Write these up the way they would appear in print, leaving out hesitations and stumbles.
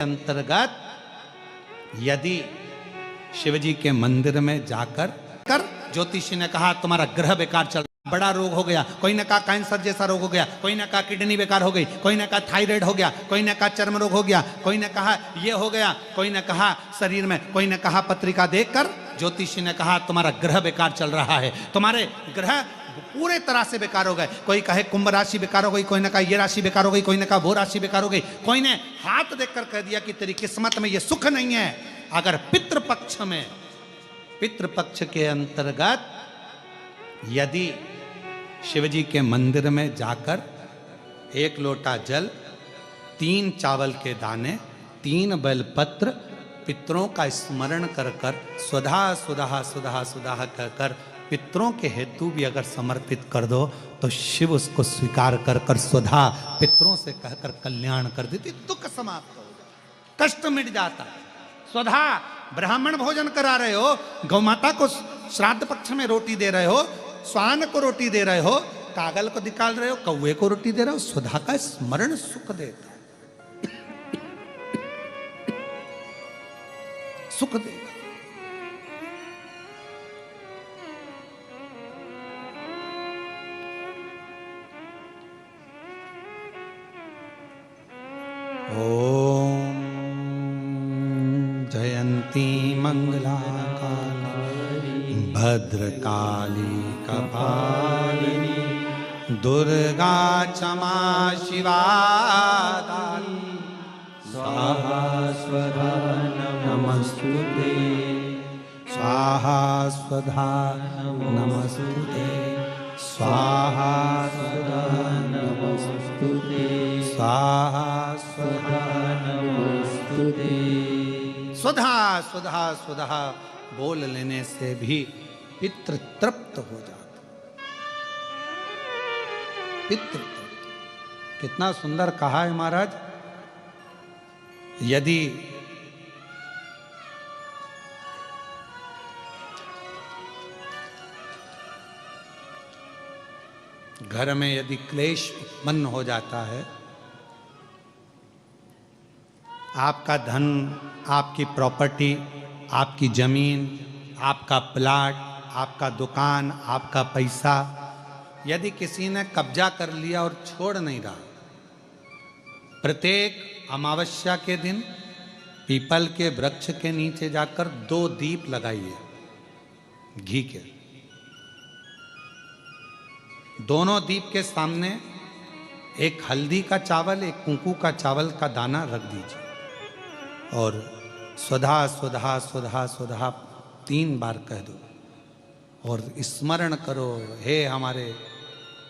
अंतर्गत यदि शिवजी के मंदिर में जाकर ज्योतिषी ने कहा तुम्हारा ग्रह बेकार चल रहा, बड़ा रोग हो गया, कोई ने कहा कैंसर जैसा रोग हो गया, कोई ने कहा किडनी बेकार हो गई, कोई ने कहा थायराइड हो गया, कोई ने कहा चर्म रोग हो गया, कोई ने कहा ये हो गया, कोई ने कहा शरीर में, कोई ने कहा पत्रिका देखकर ज्योतिषी ने कहा तुम्हारा ग्रह बेकार चल रहा है, तुम्हारे ग्रह पूरे तरह से बेकार हो गए। कोई कहे कुंभ राशि बेकार हो गई, कोई ने कहा ये राशि बेकार हो गई, कोई ने कहा वो राशि बेकार हो गई, कोई ने हाथ देखकर कह दिया कि तेरी किस्मत में ये सुख नहीं है। अगर पितृपक्ष में, पितृपक्ष के अंतर्गत यदि शिवजी के मंदिर में जाकर 1 लोटा जल, 3 चावल के दाने, 3 बेलपत्र पितरों का स्मरण कर कर स्वधा सुधा सुधा सुधा कर कर पितरों के हेतु भी अगर समर्पित कर दो तो शिव उसको स्वीकार कर कर स्वधा पितरों से कहकर कल्याण कर देती, दुख समाप्त हो जाता, कष्ट मिट जाता। स्वधा ब्राह्मण भोजन करा रहे हो, गौ माता को श्राद्ध पक्ष में रोटी दे रहे हो, स्वान को रोटी दे रहे हो, कागल को निकाल रहे हो, कौवे को रोटी दे रहे हो, स्वधा का स्मरण सुख देता, सुख देगा। ओम जयंती मंगला काली भद्रकाली कपालिनी दुर्गा क्षमा शिवा दानी स्वाहा स्वधा नमस्तुते स्वाहा स्वधा नमस्तुते स्वाहा स्वधा नमस्तुते स्वाहा स्वधा नमस्तुते। स्वधा स्वधा स्वधा बोल लेने से भी पितृ तृप्त हो जाता, पितृ तृप्त। कितना सुंदर कहा है महाराज। यदि घर में यदि क्लेश उत्पन्न हो जाता है, आपका धन, आपकी प्रॉपर्टी, आपकी जमीन, आपका प्लाट, आपका दुकान, आपका पैसा यदि किसी ने कब्जा कर लिया और छोड़ नहीं रहा, प्रत्येक अमावस्या के दिन पीपल के वृक्ष के नीचे जाकर 2 दीप लगाइए घी के, दोनों दीप के सामने एक हल्दी का चावल, एक कुंकू का चावल का दाना रख दीजिए और स्वधा स्वधा स्वधा स्वधा 3 बार कह दो और स्मरण करो, हे हमारे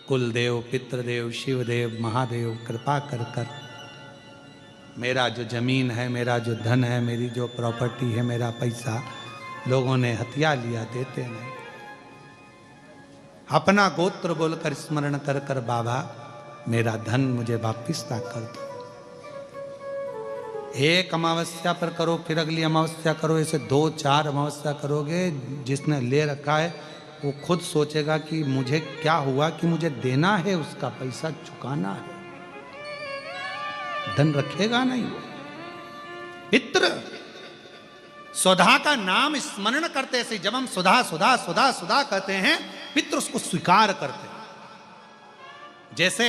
कुलदेव, पितृदेव, शिवदेव, महादेव, कृपा कर कर मेरा जो जमीन है, मेरा जो धन है, मेरी जो प्रॉपर्टी है, मेरा पैसा लोगों ने हथिया लिया, देते नहीं। अपना गोत्र बोलकर स्मरण कर कर बाबा मेरा धन मुझे वापिस ला कर दो। एक अमावस्या पर करो, फिर अगली अमावस्या करो, ऐसे 2-4 अमावस्या करोगे। जिसने ले रखा है वो खुद सोचेगा कि मुझे क्या हुआ कि मुझे देना है, उसका पैसा चुकाना है, धन रखेगा नहीं। पितृ स्वधा का नाम स्मरण करते से जब हम सुधा सुधा सुधा सुधा कहते हैं, पितृ उसको स्वीकार करते हैं। जैसे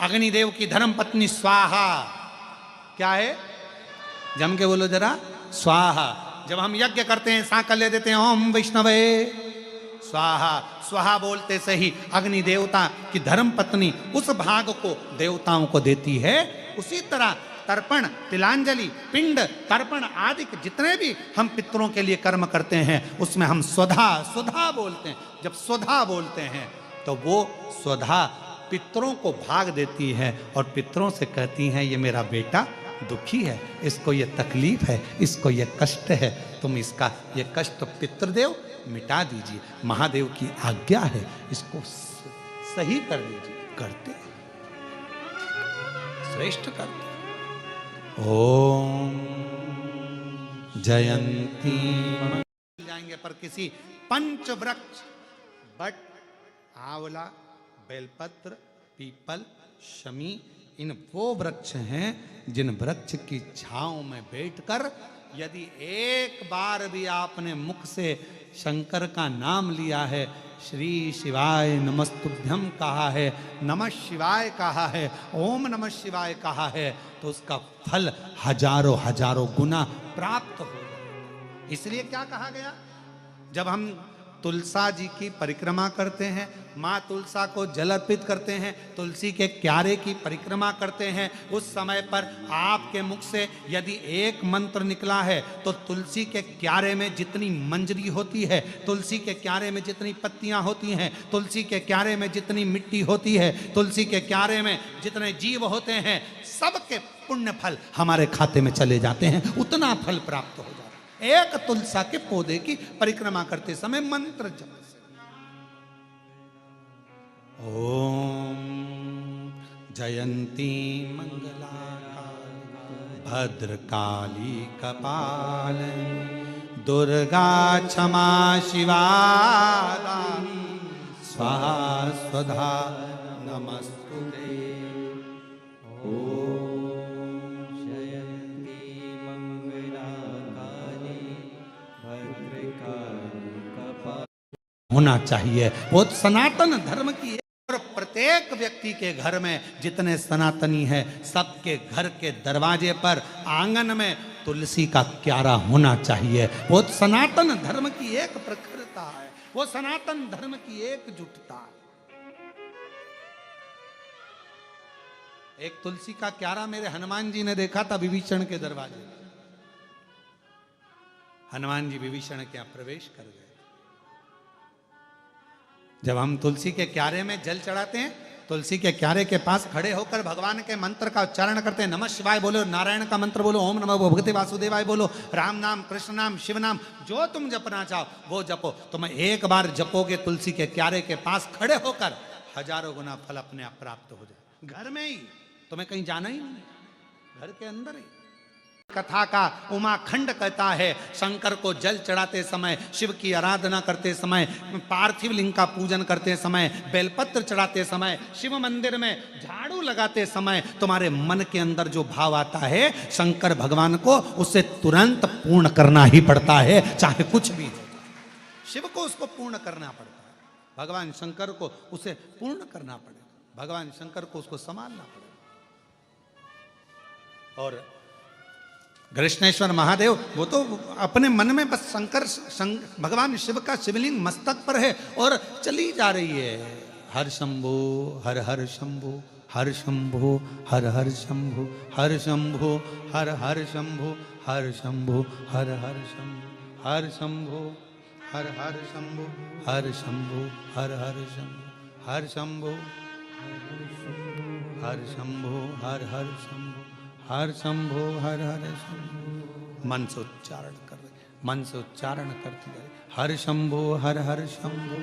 अग्निदेव की धर्म पत्नी स्वाहा, क्या है, जम के बोलो जरा, स्वाहा। जब हम यज्ञ करते हैं सांकल्य देते हैं, ओम वैष्णवे स्वाहा, स्वाहा बोलते से ही अग्नि देवता की धर्म पत्नी उस भाग को देवताओं को देती है। उसी तरह तर्पण, तिलांजलि, पिंड, तर्पण आदि के जितने भी हम पितरों के लिए कर्म करते हैं उसमें हम स्वधा स्वधा बोलते हैं। जब स्वधा बोलते हैं तो वो स्वधा पितरों को भाग देती है और पितरों से कहती हैं ये मेरा बेटा दुखी है, इसको ये तकलीफ है, इसको ये कष्ट है, तुम इसका ये कष्ट पितृदेव मिटा दीजिए, महादेव की आज्ञा है, इसको सही कर दीजिए। करते श्रेष्ठ करते। ओम जयंती जाएंगे पर किसी पंच वृक्ष, बट, आंवला, बेलपत्र, पीपल, शमी इन वो वृक्ष हैं जिन वृक्ष की छांव में बैठकर यदि एक बार भी आपने मुख से शंकर का नाम लिया है, श्री शिवाय नमस्तुभ्यम कहा है, नमः शिवाय कहा है, ओम नमः शिवाय कहा है, तो उसका फल हजारों हजारों गुना प्राप्त हो जाए। इसलिए क्या कहा गया, जब हम तुलसा जी की परिक्रमा करते हैं, माँ तुलसा को जल अर्पित करते हैं, तुलसी के क्यारे की परिक्रमा करते हैं, उस समय पर आपके मुख से यदि एक मंत्र निकला है तो तुलसी के क्यारे में जितनी मंजरी होती है, तुलसी के क्यारे में जितनी पत्तियां होती हैं, तुलसी के क्यारे में जितनी मिट्टी होती है, तुलसी के क्यारे में जितने जीव होते हैं, सबके पुण्य फल हमारे खाते में चले जाते हैं, उतना फल प्राप्त हो जाता है। एक तुलसा के पौधे की परिक्रमा करते समय मंत्र जप से। ओम जयंती मंगला भद्रकाली कपालिनी दुर्गा क्षमा शिवा स्वाहा स्वधा नमस्तुते। होना चाहिए वो सनातन धर्म की है। और प्रत्येक व्यक्ति के घर में जितने सनातनी है, सबके घर के दरवाजे पर आंगन में तुलसी का क्यारा होना चाहिए। वो सनातन धर्म की एक प्रखरता है, वो सनातन धर्म की एकजुटता है। एक तुलसी का क्यारा मेरे हनुमान जी ने देखा था विभीषण के दरवाजे। हनुमान जी विभीषण के यहाँ प्रवेश कर गए। जब हम तुलसी के क्यारे में जल चढ़ाते हैं, तुलसी के क्यारे के पास खड़े होकर भगवान के मंत्र का उच्चारण करते हैं। नमः शिवाय बोलो, नारायण का मंत्र बोलो, ओम नमः भगवते वासुदेवाय बोलो, राम नाम कृष्ण नाम शिव नाम जो तुम जपना चाहो वो जपो। तुम एक बार जपोगे तुलसी के क्यारे के पास खड़े होकर, हजारों गुना फल अपने आप प्राप्त हो जाए। घर में ही, तुम्हें कहीं जाना ही नहीं, घर के अंदर ही। कथा का उमाखंड कहता है, शंकर को जल चढ़ाते समय, शिव की आराधना करते समय, पार्थिव लिंग का पूजन करते समय, बेलपत्र चढ़ाते समय, शिव मंदिर में झाड़ू लगाते समय तुम्हारे मन के अंदर जो भाव आता है शंकर भगवान को, उसे तुरंत पूर्ण करना ही पड़ता है, चाहे कुछ भी हो। शिव को उसको पूर्ण करना पड़ता है, भगवान शंकर को उसे पूर्ण करना पड़ेगा, भगवान शंकर को उसको संभालना पड़ेगा। और कृष्णेश्वर महादेव वो तो अपने मन में बस भगवान शिव का शिवलिंग मस्तक पर है और चली जा रही है। हर शंभो हर हर शंभो, हर शंभो हर हर शंभो, हर शंभो हर हर शंभो, हर शंभो हर हर शंभो, हर शंभो हर हर शंभो, हर शंभो हर हर शंभो, हर शंभो हर शंभो हर हर शंभो, हर शंभो हर हर शंभो। मन से उच्चारण कर रहे, मन से उच्चारण करती जा रही। हर शंभो हर हर शंभो,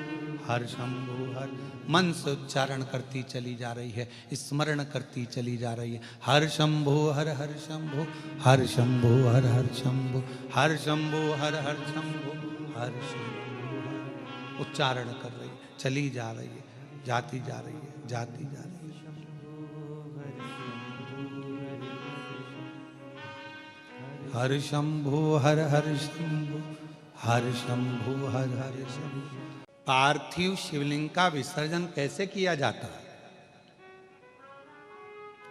हर शंभो हर, मन से उच्चारण करती चली जा रही है, स्मरण करती चली जा रही है। हर शंभो हर हर शंभो, हर शंभो हर हर शंभो, हर शंभो हर हर शंभो, हर शंभो, उच्चारण कर रही है, चली जा रही है, जाती जा रही है, जाती जा रही है। हर शंभो हर हर शंभो, हर शंभो हर हर शंभो। पार्थिव शिवलिंग का विसर्जन कैसे किया जाता है?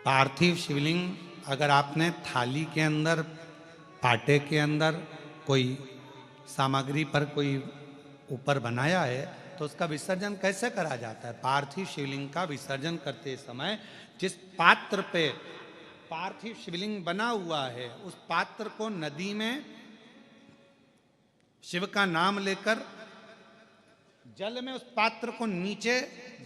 पार्थिव शिवलिंग अगर आपने थाली के अंदर, पाटे के अंदर कोई सामग्री पर कोई ऊपर बनाया है तो उसका विसर्जन कैसे करा जाता है? पार्थिव शिवलिंग का विसर्जन करते समय जिस पात्र पे पार्थिव शिवलिंग बना हुआ है उस पात्र को नदी में शिव का नाम लेकर जल में उस पात्र को नीचे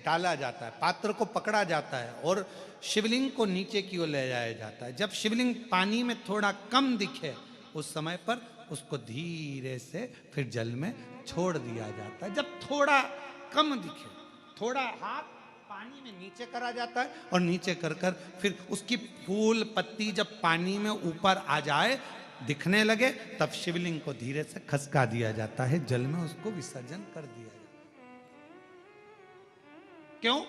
डाला जाता है, पात्र को पकड़ा जाता है और शिवलिंग को नीचे की ओर ले जाया जाता है। जब शिवलिंग पानी में थोड़ा कम दिखे उस समय पर उसको धीरे से फिर जल में छोड़ दिया जाता है। जब थोड़ा कम दिखे, थोड़ा हाथ पानी में नीचे करा जाता है और नीचे कर कर फिर उसकी फूल पत्ती जब पानी में ऊपर आ जाए, दिखने लगे, तब शिवलिंग को धीरे से खसका दिया जाता है, जल में उसको विसर्जन कर दिया जाता है। क्यों?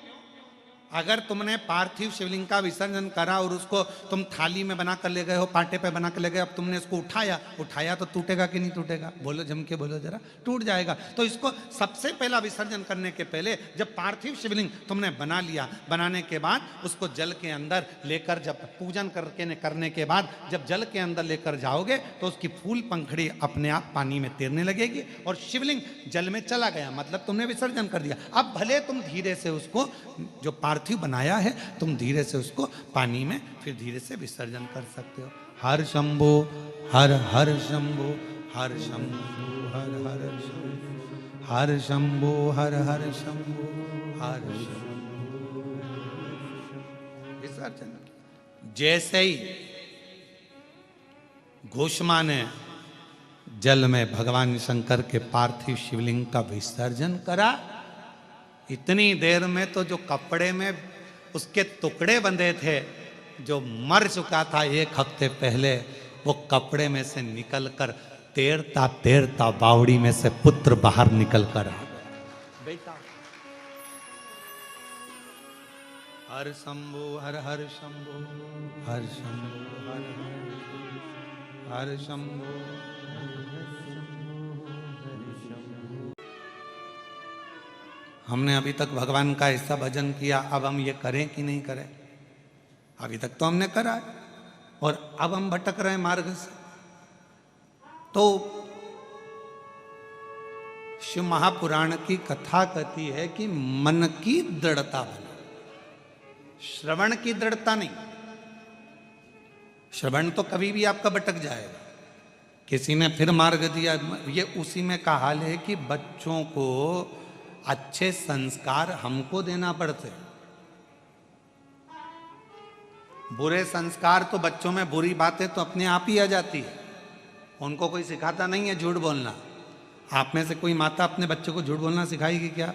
अगर तुमने पार्थिव शिवलिंग का विसर्जन करा और उसको तुम थाली में बना कर ले गए हो, पाटे पे बना कर ले गए, अब तुमने इसको उठाया तो टूटेगा कि नहीं टूटेगा? बोलो, जम के बोलो जरा। टूट जाएगा। तो इसको सबसे पहला विसर्जन करने के पहले जब पार्थिव शिवलिंग तुमने बना लिया, बनाने के बाद उसको जल के अंदर लेकर, जब पूजन करने के बाद जब जल के अंदर लेकर जाओगे तो उसकी फूल पंखड़ी अपने आप पानी में तैरने लगेगी और शिवलिंग जल में चला गया, मतलब तुमने विसर्जन कर दिया। अब भले तुम धीरे से उसको, जो पार्थिव बनाया है, तुम धीरे से उसको पानी में फिर धीरे से विसर्जन कर सकते हो। हर शंभो हर हर शंभो हर शंभो हर हर शंभो हर शंभो हर हर शंभो हर शंभो विसर्जन। जैसे ही घोषमा ने जल में भगवान शंकर के पार्थिव शिवलिंग का विसर्जन करा, इतनी देर में तो जो कपड़े में उसके टुकड़े बंधे थे, जो मर चुका था 1 हफ्ते पहले, वो कपड़े में से निकलकर तैरता तैरता बावड़ी में से पुत्र बाहर निकल कर आ गया। बेटा हर शंभो हर हर शंभो हर शंभो हर हर शंभो। हमने अभी तक भगवान का ऐसा भजन किया, अब हम ये करें कि नहीं करें? अभी तक तो हमने करा है और अब हम भटक रहे हैं मार्ग से। तो शिव महापुराण की कथा कहती है कि मन की दृढ़ता बने, श्रवण की दृढ़ता नहीं। श्रवण तो कभी भी आपका भटक जाएगा। किसी ने फिर मार्ग दिया, ये उसी में का हाल है कि बच्चों को अच्छे संस्कार हमको देना पड़ते। बुरे संस्कार तो बच्चों में, बुरी बातें तो अपने आप ही आ जाती है, उनको कोई सिखाता नहीं है झूठ बोलना। आप में से कोई माता अपने बच्चों को झूठ बोलना सिखाएगी क्या?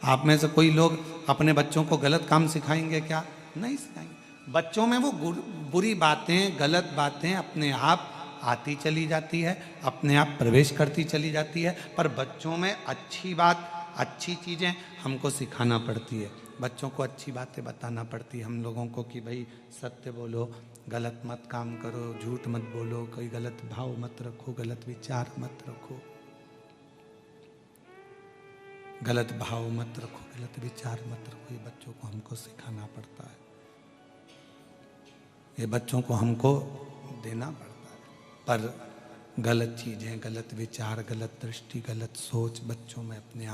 आप में से कोई लोग अपने बच्चों को गलत काम सिखाएंगे क्या? नहीं सिखाएंगे। बच्चों में वो बुरी बातें, गलत बातें अपने आप आती चली जाती है, अपने आप प्रवेश करती चली जाती है। पर बच्चों में अच्छी बात, अच्छी चीज़ें हमको सिखाना पड़ती है। बच्चों को अच्छी बातें बताना पड़ती है हम लोगों को कि भाई सत्य बोलो, गलत मत काम करो, झूठ मत बोलो, कोई गलत भाव मत रखो, गलत विचार मत रखो, गलत भाव मत रखो, गलत विचार मत रखो। ये बच्चों को हमको सिखाना पड़ता है, ये बच्चों को हमको देना पड़ता है। पर गलत चीज़ें, गलत विचार, गलत दृष्टि, गलत सोच बच्चों में अपने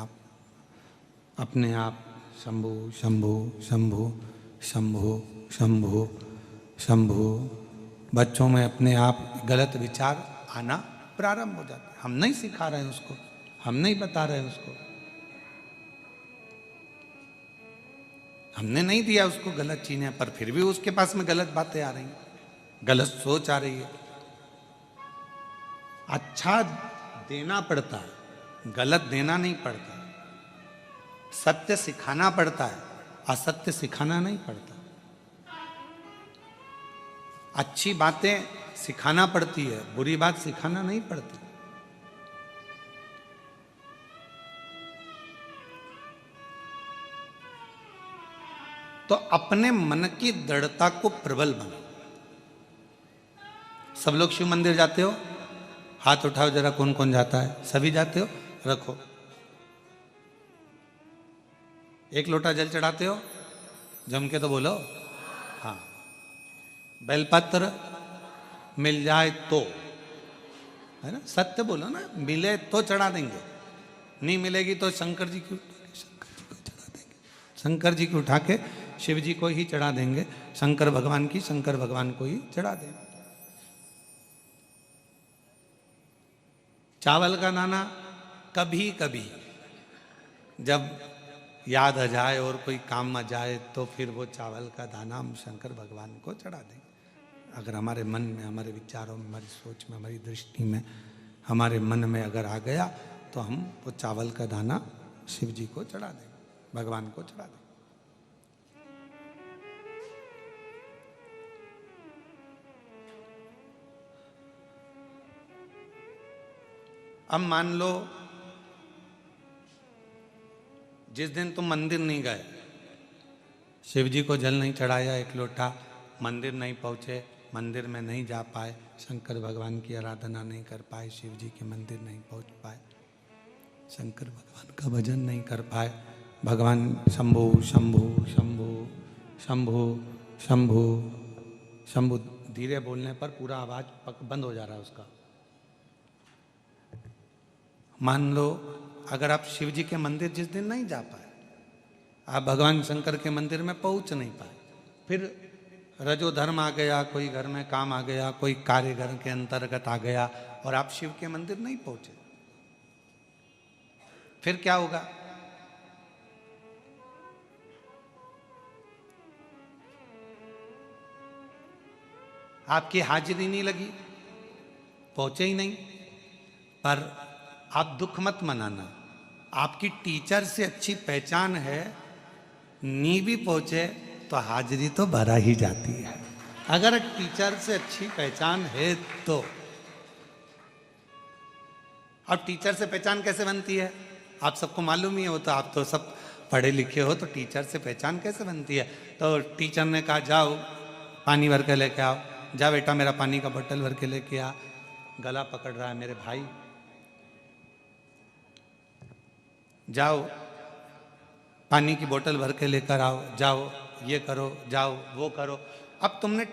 आप शंभु शंभु शंभु शंभु शंभु शंभु, बच्चों में अपने आप गलत विचार आना प्रारंभ हो जाते हैं। हम नहीं सिखा रहे हैं उसको, हम नहीं बता रहे हैं उसको, हमने नहीं दिया उसको गलत चीजें, पर फिर भी उसके पास में गलत बातें आ रही हैं, गलत सोच आ रही है। अच्छा देना पड़ता है, गलत देना नहीं पड़ता। सत्य सिखाना पड़ता है, असत्य सिखाना नहीं पड़ता। अच्छी बातें सिखाना पड़ती है, बुरी बात सिखाना नहीं पड़ती। तो अपने मन की दृढ़ता को प्रबल बनाओ। सब लोग शिव मंदिर जाते हो? हाथ उठाओ जरा, कौन कौन जाता है? सभी जाते हो? रखो। एक लोटा जल चढ़ाते हो? जम के तो बोलो हाँ। बेलपत्र मिल जाए तो, है ना, सत्य बोलो ना, मिले तो चढ़ा देंगे, नहीं मिलेगी तो शंकर जी को चढ़ा देंगे, शंकर जी को उठा के शिव जी को ही चढ़ा देंगे, शंकर भगवान की, शंकर भगवान को ही चढ़ा देंगे। चावल का दाना कभी कभी जब याद आ जाए और कोई काम आ जाए तो फिर वो चावल का दाना हम शंकर भगवान को चढ़ा देंगे। अगर हमारे मन में, हमारे विचारों में, हमारी सोच में, हमारी दृष्टि में, हमारे मन में अगर आ गया तो हम वो चावल का दाना शिव जी को चढ़ा देंगे, भगवान को चढ़ा देंगे। अब मान लो जिस दिन तुम मंदिर नहीं गए, शिव जी को जल नहीं चढ़ाया एक लोटा, मंदिर नहीं पहुँचे, मंदिर में नहीं जा पाए, शंकर भगवान की आराधना नहीं कर पाए, शिव जी के मंदिर नहीं पहुँच पाए, शंकर भगवान का भजन नहीं कर पाए। भगवान शंभु शंभु शंभु शंभु शंभु शंभु धीरे बोलने पर पूरा आवाज बंद हो जा रहा है उसका। मान लो अगर आप शिव जी के मंदिर जिस दिन नहीं जा पाए, आप भगवान शंकर के मंदिर में पहुंच नहीं पाए, फिर रजो धर्म आ गया, कोई घर में काम आ गया, कोई कार्य घर के अंतर्गत आ गया और आप शिव के मंदिर नहीं पहुंचे, फिर क्या होगा? आपकी हाजिरी नहीं लगी, पहुंचे ही नहीं। पर आप दुख मत मनाना, आपकी टीचर से अच्छी पहचान है, नी भी पहुंचे तो हाजिरी तो भरा ही जाती है। अगर टीचर से अच्छी पहचान है तो। अब टीचर से पहचान कैसे बनती है आप सबको मालूम ही है, वो तो आप तो सब पढ़े लिखे हो, तो टीचर से पहचान कैसे बनती है? तो टीचर ने कहा जाओ पानी भर के लेके आओ, जा बेटा मेरा पानी का बोतल भर के लेके आ, गला पकड़ रहा है मेरे भाई, जाओ पानी की बोतल भर के लेकर आओ, जाओ ये करो, जाओ वो करो। अब तुमने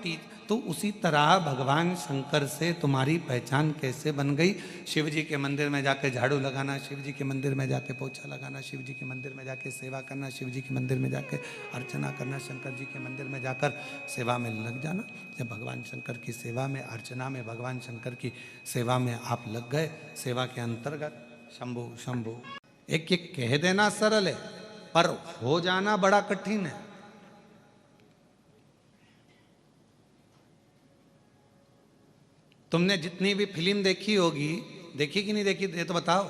तो उसी तरह भगवान शंकर से तुम्हारी पहचान कैसे बन गई? शिव जी के मंदिर में जाके झाड़ू लगाना, शिव जी के मंदिर में जाके पोछा लगाना, शिव जी के मंदिर में जाके सेवा करना, शिव जी के मंदिर में जाके अर्चना करना, शंकर जी के मंदिर में जाकर सेवा में लग जाना। जब भगवान शंकर की सेवा में, अर्चना में, भगवान शंकर की सेवा में आप लग गए, सेवा के अंतर्गत शंभु शंभु एक एक कह देना सरल है, पर हो जाना बड़ा कठिन है। तुमने जितनी भी फिल्म देखी होगी, देखी कि नहीं देखी ये तो बताओ?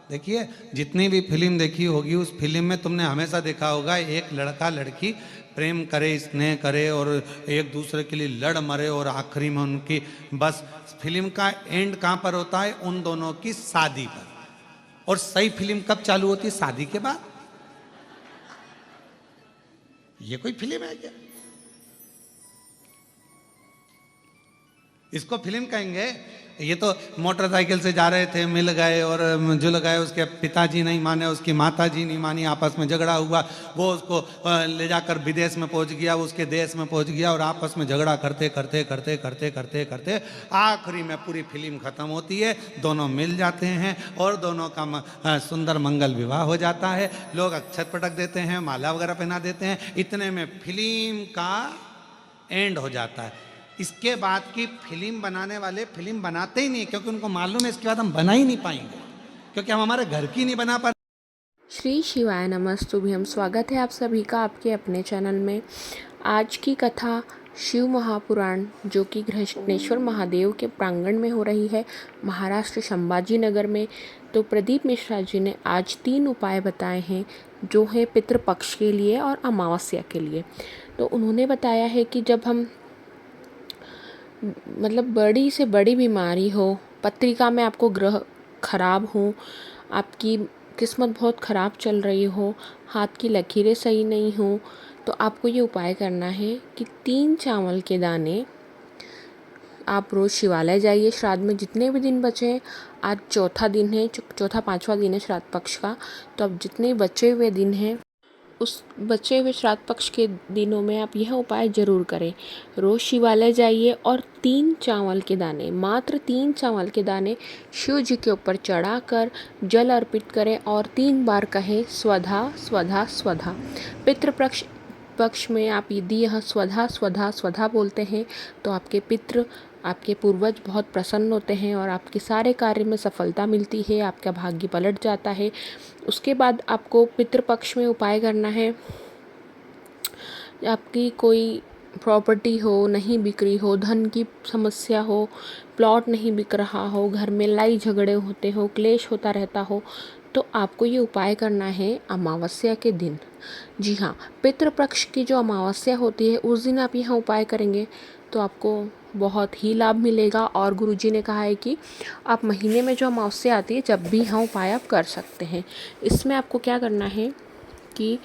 देखिए, जितनी भी फिल्म देखी होगी उस फिल्म में तुमने हमेशा देखा होगा एक लड़का लड़की प्रेम करे, स्नेह करे और एक दूसरे के लिए लड़ मरे और आखिरी में उनकी बस फिल्म का एंड कहाँ पर होता है? उन दोनों की शादी पर। और सही फिल्म कब चालू होती है? शादी के बाद। ये कोई फिल्म है क्या? इसको फिल्म कहेंगे? ये तो मोटरसाइकिल से जा रहे थे, मिल गए और जुल गए, उसके पिताजी नहीं माने, उसकी माताजी नहीं मानी, आपस में झगड़ा हुआ, वो उसको ले जाकर विदेश में पहुंच गया, उसके देश में पहुंच गया और आपस में झगड़ा करते करते करते करते करते करते आखिरी में पूरी फिल्म खत्म होती है, दोनों मिल जाते हैं और दोनों का सुंदर मंगल विवाह हो जाता है, लोग अक्षत पटक देते हैं, माला वगैरह पहना देते हैं, इतने में फिल्म का एंड हो जाता है। इसके बाद की फिल्म बनाने वाले फिल्म बनाते ही नहीं, क्योंकि उनको मालूम है इसके बाद हम बना ही नहीं पाएंगे, क्योंकि हम हमारे घर की नहीं बना पा। श्री शिवाय नमस्तुभ्यम। स्वागत है आप सभी का आपके अपने चैनल में। आज की कथा शिव महापुराण जो कि घृष्णेश्वर महादेव के प्रांगण में हो रही है, महाराष्ट्र संभाजी नगर में। तो प्रदीप मिश्रा जी ने आज 3 उपाय बताए हैं जो है पितृपक्ष के लिए और अमावस्या के लिए। तो उन्होंने बताया है कि जब हम बड़ी से बड़ी बीमारी हो, पत्रिका में आपको ग्रह खराब हो, आपकी किस्मत बहुत ख़राब चल रही हो, हाथ की लकीरें सही नहीं हो, तो आपको ये उपाय करना है कि 3 चावल के दाने आप रोज़ शिवालय जाइए। श्राद्ध में जितने भी दिन बचे हैं, आज चौथा दिन है, चौथा 5वां दिन है श्राद्ध पक्ष का, तो अब जितने बचे हुए दिन हैं उस बचे हुए श्राद्ध पक्ष के दिनों में आप यह उपाय ज़रूर करें। रोज़ शिवालय जाइए और 3 चावल के दाने, मात्र 3 चावल के दाने शिव जी के ऊपर चढ़ाकर जल अर्पित करें और 3 बार कहें स्वधा स्वधा स्वधा। पितृपक्ष में आप यदि यह स्वधा स्वधा स्वधा बोलते हैं तो आपके पितृ, आपके पूर्वज बहुत प्रसन्न होते हैं और आपके सारे कार्य में सफलता मिलती है, आपका भाग्य पलट जाता है। उसके बाद आपको पितृपक्ष में उपाय करना है। आपकी कोई प्रॉपर्टी हो, नहीं बिक रही हो, धन की समस्या हो, प्लॉट नहीं बिक रहा हो, घर में लड़ाई झगड़े होते हो, क्लेश होता रहता हो, तो आपको ये उपाय करना है अमावस्या के दिन। जी हाँ, पितृपक्ष की जो अमावस्या होती है उस दिन आप यह उपाय करेंगे तो आपको बहुत ही लाभ मिलेगा। और गुरुजी ने कहा है कि आप महीने में जो अमावस्या आती है जब भी यह उपाय आप कर सकते हैं। इसमें आपको क्या करना है कि कि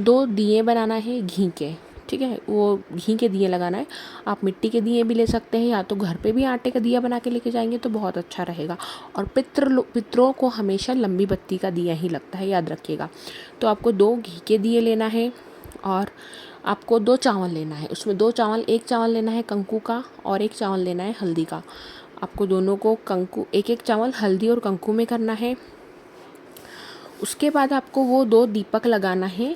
2 दिए बनाना है घी के, ठीक है, वो घी के दिए लगाना है। आप मिट्टी के दिए भी ले सकते हैं, या तो घर पे भी आटे का दिया बना के लेके जाएंगे तो बहुत अच्छा रहेगा। और पितरों को हमेशा लंबी बत्ती का दिया ही लगता है, याद रखिएगा। तो आपको 2 घी के दिए लेना है और आपको 2 चावल लेना है। उसमें 2 चावल, 1 चावल लेना है कंकु का और 1 चावल लेना है हल्दी का। आपको दोनों को कंकु, 1-1 चावल हल्दी और कंकु में करना है। उसके बाद आपको वो 2 दीपक लगाना है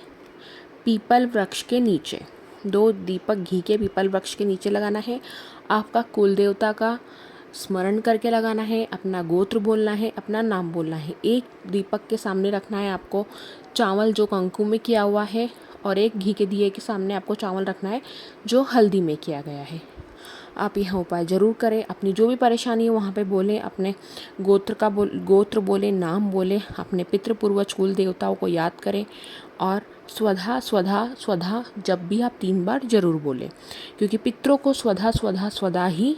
पीपल वृक्ष के नीचे। 2 दीपक घी के पीपल वृक्ष के नीचे लगाना है। आपका कुल देवता का स्मरण करके लगाना है, अपना गोत्र बोलना है, अपना नाम बोलना है। 1 दीपक के सामने रखना है आपको चावल जो कंकु में किया हुआ है, और 1 घी के दिए के सामने आपको चावल रखना है जो हल्दी में किया गया है। आप यह उपाय ज़रूर करें। अपनी जो भी परेशानी है वहाँ पे बोलें, अपने गोत्र बोलें, नाम बोलें, अपने पितृ पूर्वज कुल देवताओं को याद करें। और स्वधा स्वधा स्वधा जब भी आप 3 बार ज़रूर बोलें, क्योंकि पितरों को स्वधा स्वधा स्वधा ही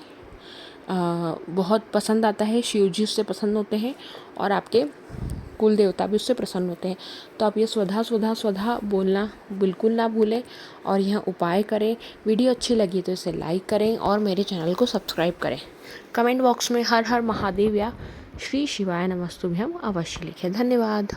बहुत पसंद आता है। शिव जी उससे पसंद होते हैं और आपके कुल देवता भी उससे प्रसन्न होते हैं। तो आप ये स्वधा स्वधा स्वधा बोलना बिल्कुल ना भूलें और यह उपाय करें। वीडियो अच्छी लगी तो इसे लाइक करें और मेरे चैनल को सब्सक्राइब करें। कमेंट बॉक्स में हर हर महादेव या श्री शिवाय नमस्तुभ्यम अवश्य लिखें। धन्यवाद।